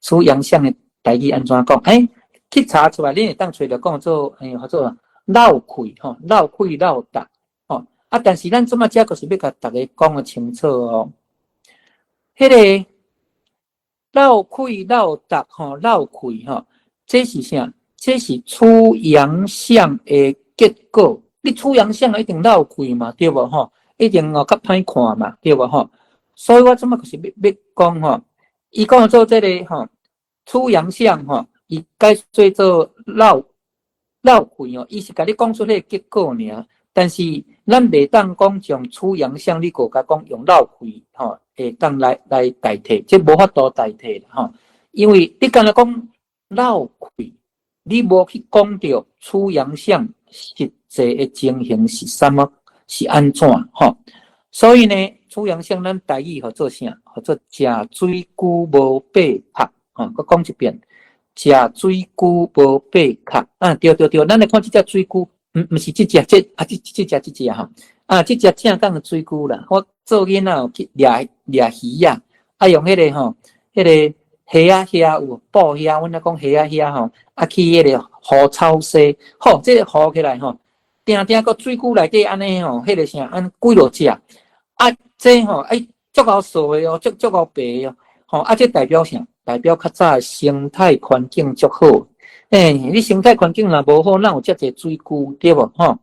出洋相的台语安怎讲？去查出来，你会当找着讲做叫做绕开吼，绕开绕达吼。但是咱怎么遮就是要甲大家讲个清楚哦。迄个绕开绕达吼，绕开吼，这是啥？这是出洋相的结果。你出洋相一定绕开嘛，对无吼？一定较歹看嘛，对无吼？所以我怎么就是要讲吼？伊讲做这个吼，出洋相吼，伊该做绕开哦，伊是甲你讲出迄个结果尔。但是咱袂当讲从出洋相，你个甲讲用绕开吼，会当来代替，即无法度代替吼。因为你敢若讲绕开，你无去讲到出洋相实际的情形是什么，是安怎吼？所以呢，出洋相咱台语叫做啥？叫做食水久无八拍吼。我讲一遍，食水久无八拍对，咱来看这只水久，毋是这只吼。这只正当的水久啦。我做囡仔去掠鱼啊，用迄个吼，迄个虾有布虾，阮咧讲虾吼，去迄个河草洗，好，这个河起来吼，定个水久内底安尼吼，迄个啥安几落只。这吼足够素的哦，足够白哦，这代表啥？代表较早的生态环境足好。你生态环境若无好，哪有遮济水久对无吼？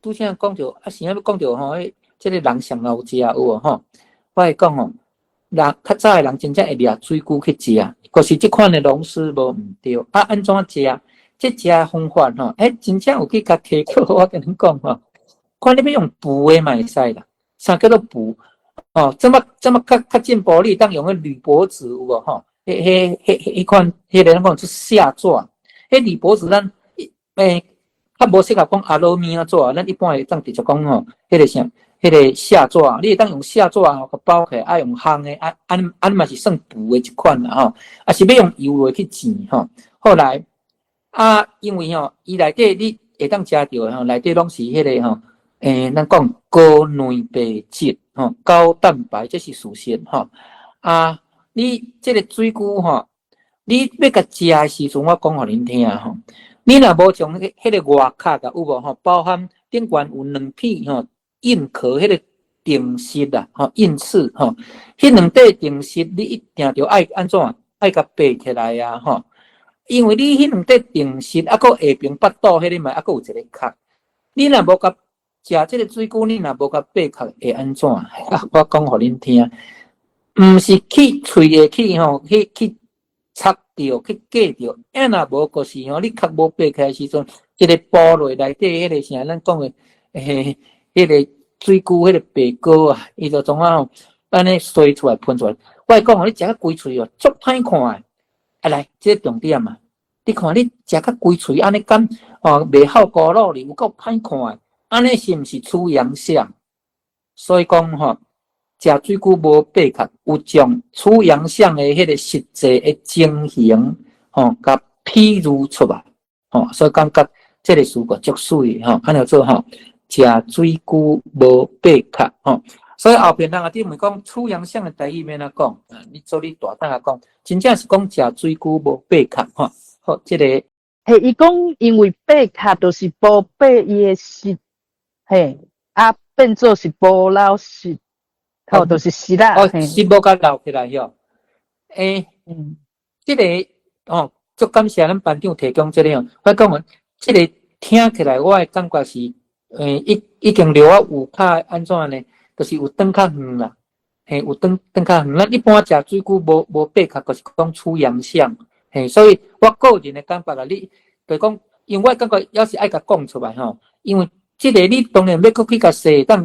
拄则讲着现在要讲着吼，这个人上老食有无吼？我会讲吼，人较早的人真正会掠水久去食，可是即款的农事无毋对。安怎食？这食方法吼，真正有去甲提过，我跟恁讲吼，看你要用捕的嘛会使啦。啥叫做捕？这么较进步，你当用个铝箔纸有无吼？迄款迄个咱讲是下爪，铝箔纸咱较无适合讲阿罗米啊纸，咱一般会当直接讲吼，迄个啥，迄个下爪，你会当用下爪吼，包起来，爱用烘的，安嘛是算捕的一款啦吼，是要用油落去煎吼。后来因为吼，伊内底你会当食到吼，内底拢是迄个吼。咱讲高蛋白质吼，高蛋白这是事实吼。你这个水久吼，你要甲食的时阵，我讲互恁听吼。你若无从迄个外壳甲有无吼，包含顶悬有两片吼硬壳迄个定式啦吼，硬刺吼，迄两块定式你一定着爱安怎爱甲掰起来啊吼。因为你迄两块定式还佫下边腹肚迄个嘛，还佫有一个壳，你若无甲食这个水久，你若无甲掰壳会安怎？我讲互恁听，毋是去喙会去吼，去插着，去割着。若无就是吼，你壳无掰开时阵，一个剥落内底迄个啥，咱讲的迄个水久迄个白膏啊，伊就总吼安尼衰出来喷出来。我讲吼，你食甲规喙哦，足歹看的。来，这个重点嘛，你看你食甲规喙安尼敢袂好高落哩，有够歹看的。安尼是毋是出洋相？所以讲吼，食水久无八壳，有将出洋相的迄个实际的情形甲譬如出来所以感觉这个事个足水安尼做食水久无八壳所以后边人你问讲出洋相的台语免讲你做你大胆讲，真正是讲食水久无八壳好，这个伊讲因为八壳就是无八伊的实。变做是无老实，就是实啦。实无甲留起来哟。这个足感谢咱班长提供这个我讲这个听起来，我的感觉是，已经留啊有较安怎呢？就是有长较远啦，有长较远。咱一般食水久无八壳，就是讲出洋相。所以我个人的感觉啦，你就是讲，因为我感觉要是爱甲讲出来因为。这个你当然要搁去甲说，但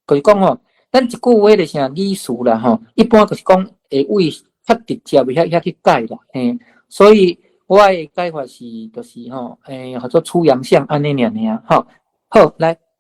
就是讲咱一句话就啥语序啦一般就是讲会为较直接的遐去改啦，所以我的改法是就是叫做出洋相安尼尔好，来